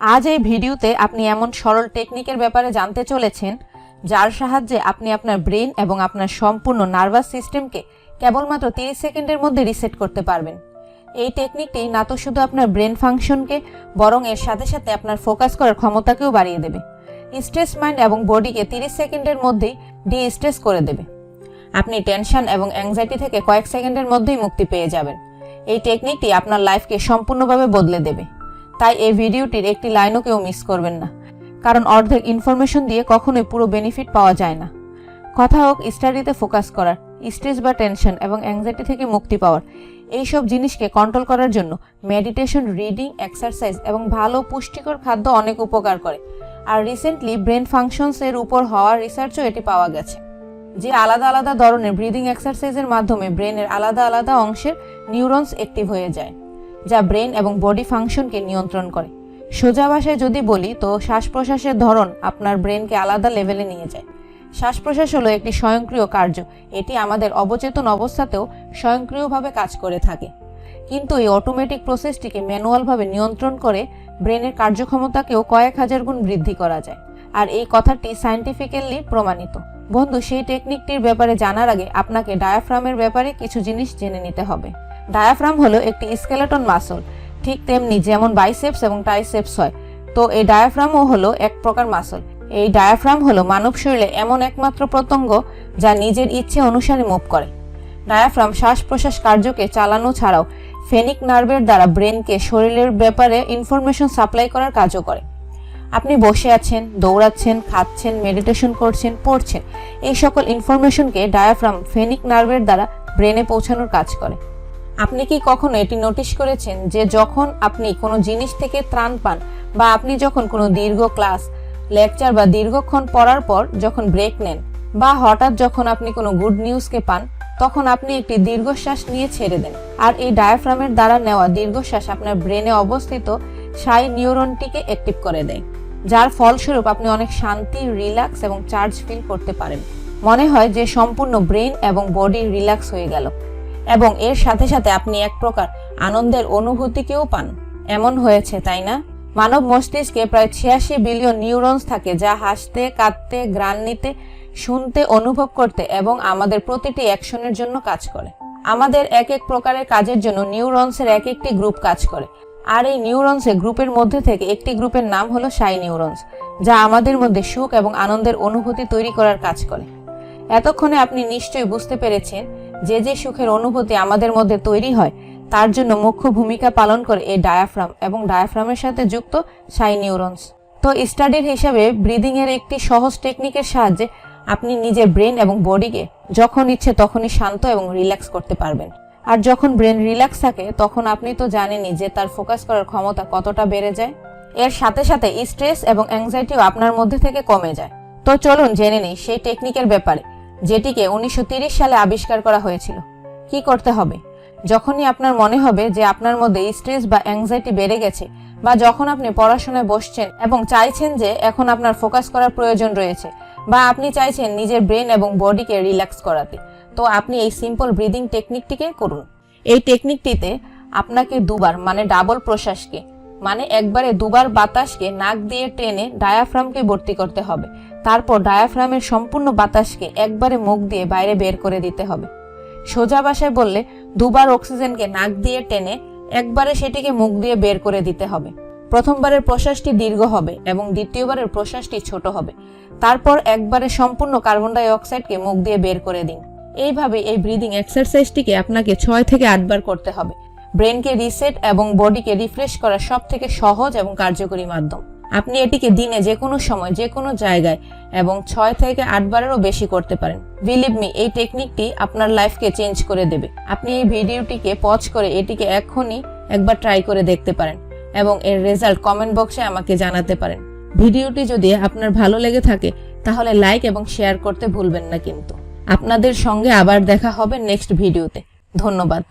আজ এই ভিডিওতে আপনি এমন সরল টেকনিকের ব্যাপারে জানতে চলেছেন যার সাহায্যে আপনি আপনার ব্রেন এবং আপনার সম্পূর্ণ নার্ভাস সিস্টেমকে কেবলমাত্র 30 সেকেন্ডের মধ্যে রিসেট করতে পারবেন। এই টেকনিকটি না তো শুধু আপনার ব্রেন ফাংশনকে বরং এর সাথে সাথে আপনার ফোকাস করার ক্ষমতাকেও বাড়িয়ে দেবে। স্ট্রেস মাইন্ড এবং বডিকে 30 সেকেন্ডের মধ্যেই ডি-স্ট্রেস করে দেবে। আপনি টেনশন এবং অ্যাংজাইটি থেকে কয়েক সেকেন্ডের মধ্যেই মুক্তি পেয়ে যাবেন। এই টেকনিকটি আপনার লাইফকে সম্পূর্ণভাবে বদলে দেবে। তাই এই ভিডিওটির একটি লাইনও কেউ মিস করবেন না, কারণ অর্ধেক ইনফরমেশন দিয়ে কখনোই পুরো বেনিফিট পাওয়া যায় না। কথা হোক স্টাডিতে ফোকাস করার, স্ট্রেস বা টেনশন এবং অ্যাংজাইটি থেকে মুক্তি পাওয়ার, এইসব জিনিসকে কন্ট্রোল করার জন্য মেডিটেশন, রিডিং, এক্সারসাইজ এবং ভালো পুষ্টিকর খাদ্য অনেক উপকার করে। আর রিসেন্টলি ব্রেন ফাংশনস এর উপর হওয়া রিসার্চও এটি পাওয়া গেছে যে আলাদা আলাদা ধরনের ব্রিদিং এক্সারসাইজের মাধ্যমে ব্রেনের আলাদা আলাদা অংশের নিউরনস অ্যাক্টিভ হয়ে যায়, যা ব্রেন এবং বডি ফাংশনকে নিয়ন্ত্রণ করে। সোজা ভাষায় যদি বলি তো শ্বাস প্রশ্বাসের ধরন আপনার ব্রেনকে আলাদা লেভেলে নিয়ে যায়। শ্বাস প্রশ্বাস হলো একটি স্বয়ংক্রিয় কার্য, এটি আমাদের অবচেতন অবস্থাতেও স্বয়ংক্রিয়ভাবে কাজ করে থাকে। কিন্তু এই অটোমেটিক প্রসেসটিকে ম্যানুয়ালভাবে নিয়ন্ত্রণ করে ব্রেনের কার্যক্ষমতাকেও কয়েক হাজার গুণ বৃদ্ধি করা যায়। আর এই কথাটি সায়েন্টিফিক্যালি প্রমাণিত। বন্ধু, সেই টেকনিকটির ব্যাপারে জানার আগে আপনাকে ডায়াফ্রামের ব্যাপারে কিছু জিনিস জেনে নিতে হবে। ডায়াফ্রাম হলো একটি স্কেলেটন মাসল, ঠিক তেমনি যেমন বাইসেপস এবং ট্রাইসেপস হয়, তো এই ডায়াফ্রামও হলো এক প্রকার মাসল। এই ডায়াফ্রাম হলো মানব শরীরে এমন একমাত্র প্রত্যঙ্গ যা নিজের ইচ্ছে অনুসারে মুভ করে। ডায়াফ্রাম শ্বাস প্রশ্বাস কার্যকে চালানো ছাড়াও ফেনিক নার্ভের দ্বারা ব্রেনকে শরীরের ব্যাপারে ইনফরমেশন সাপ্লাই করার কাজও করে। আপনি বসে আছেন, দৌড়াচ্ছেন, খাচ্ছেন, মেডিটেশন করছেন, পড়ছেন, এই সকল ইনফরমেশনকে ডায়াফ্রাম ফেনিক নার্ভের দ্বারা ব্রেনে পৌঁছানোর কাজ করে। আপনি কি কখনো এটি নোটিশ করেছেন যে যখন আপনি কোনো জিনিস থেকে ত্রাণ পান বা আপনি যখন কোনো দীর্ঘ ক্লাস, লেকচার বা দীর্ঘক্ষণ পড়ার পর যখন ব্রেক নেন বা হঠাৎ যখন আপনি কোনো গুড নিউজকে পান, তখন আপনি একটি দীর্ঘশ্বাস নিয়ে ছেড়ে দেন। আর এই ডায়াফ্রামের দ্বারা নেওয়া দীর্ঘশ্বাস আপনার ব্রেনে অবস্থিত সাই নিউরনটিকে অ্যাক্টিভ করে দেয়, যার ফলস্বরূপ আপনি অনেক শান্তি, রিল্যাক্স এবং চার্জ ফিল করতে পারেন। মনে হয় যে সম্পূর্ণ ব্রেন এবং বডি রিল্যাক্স হয়ে গেল এবং এর সাথে সাথে আপনি এক প্রকার আনন্দের অনুভূতিকেও পান। এমন হয়েছে, তাই না? মানব মস্তিষ্কে প্রায় 86 বিলিয়ন নিউরনস থাকে, যা হাসতে, কাঁদতে, ঘ্রাণ নিতে, শুনতে, অনুভব করতে এবং আমাদের প্রতিটি অ্যাকশনের জন্য কাজ করে। আমাদের এক এক প্রকারের কাজের জন্য নিউরনসের এক একটি গ্রুপ কাজ করে। আর এই নিউরনসের গ্রুপের মধ্যে থেকে একটি গ্রুপের নাম হলো সাই নিউরনস, যা আমাদের মধ্যে সুখ এবং আনন্দের অনুভূতি তৈরি করার কাজ করে। এতক্ষণে আপনি নিশ্চয়ই বুঝতে পেরেছেন যে সুখের অনুভূতি আমাদের মধ্যে তৈরি হয় তার জন্য মুখ্য ভূমিকা পালন করে এই ডায়াফ্রাম এবং ডায়াফ্রামের সাথে যুক্ত সাই নিউরনস। তো স্টাডির হিসাবে ব্রিদিং এর একটি সহজ টেকনিকের সাহায্যে আপনি নিজের ব্রেন এবং বডিকে যখন ইচ্ছে তখনই শান্ত এবং রিল্যাক্স করতে পারবেন। আর যখন ব্রেন রিল্যাক্স থাকে তখন আপনি তো জানেনই যে তার ফোকাস করার ক্ষমতা কতটা বেড়ে যায়। এর সাথে সাথে স্ট্রেস এবং অ্যাংজাইটিও আপনার মধ্যে থেকে কমে যায়। তো চলুন জেনে নিই সেই টেকনিকের ব্যাপারে, যেটিকে 1930 সালে আবিষ্কার করা হয়েছিল। কি করতে হবে? যখনই আপনার মনে হবে যে আপনার মধ্যে স্ট্রেস বা অ্যাংজাইটি বেড়ে গেছে, বা যখন আপনি পড়াশোনায় বসছেন এবং চাইছেন যে এখন আপনার ফোকাস করার প্রয়োজন রয়েছে, বা আপনি চাইছেন নিজের ব্রেন এবং বডিকে রিল্যাক্স করাতে, তো আপনি এই সিম্পল ব্রিদিং টেকনিকটিকে করুন। এই টেকনিকটিতে আপনাকে দুবার মানে ডাবল প্রশ্বাসকে মানে একবারে দুবার বাতাসকে নাক দিয়ে টেনে ডায়াফ্রামকে ভর্তি করতে হবে। তারপর ডায়াফ্রামের সম্পূর্ণ বাতাসকে একবারে মুখ দিয়ে বাইরে বের করে দিতে হবে। সোজা ভাষায় বললে দুবার অক্সিজেনকে নাক দিয়ে টেনে একবারে সেটিকে মুখ দিয়ে বের করে দিতে হবে। প্রথমবারের প্রশ্বাসটি দীর্ঘ হবে এবং দ্বিতীয়বারের প্রশ্বাসটি ছোট হবে। তারপর একবারে সম্পূর্ণ কার্বন ডাই অক্সাইডকে মুখ দিয়ে বের করে দিন। এইভাবে এই ব্রিদিং এক্সারসাইজটিকে আপনাকে 6 থেকে 8 বার করতে হবে। ব্রেনকে রিসেট এবং বডিকে রিফ্রেশ করা সব থেকে সহজ এবং কার্যকরী মাধ্যম। আপনি এটিকে দিনে যে কোনো সময়, যে কোনো জায়গায় এবং 6 থেকে 8 বারেরও বেশি করতে পারেন। বিলিভ মি, এই টেকনিকটি আপনার লাইফকে চেঞ্জ করে দেবে। আপনি এই ভিডিওটিকে পজ করে এটিকে এখনই একবার ট্রাই করে দেখতে পারেন এবং এর রেজাল্ট কমেন্ট বক্সে আমাকে জানাতে পারেন। ভিডিওটি যদি আপনার ভালো লেগে থাকে তাহলে লাইক এবং শেয়ার করতে ভুলবেন না। কিন্তু আপনাদের সঙ্গে আবার দেখা হবে নেক্সট ভিডিওতে। ধন্যবাদ।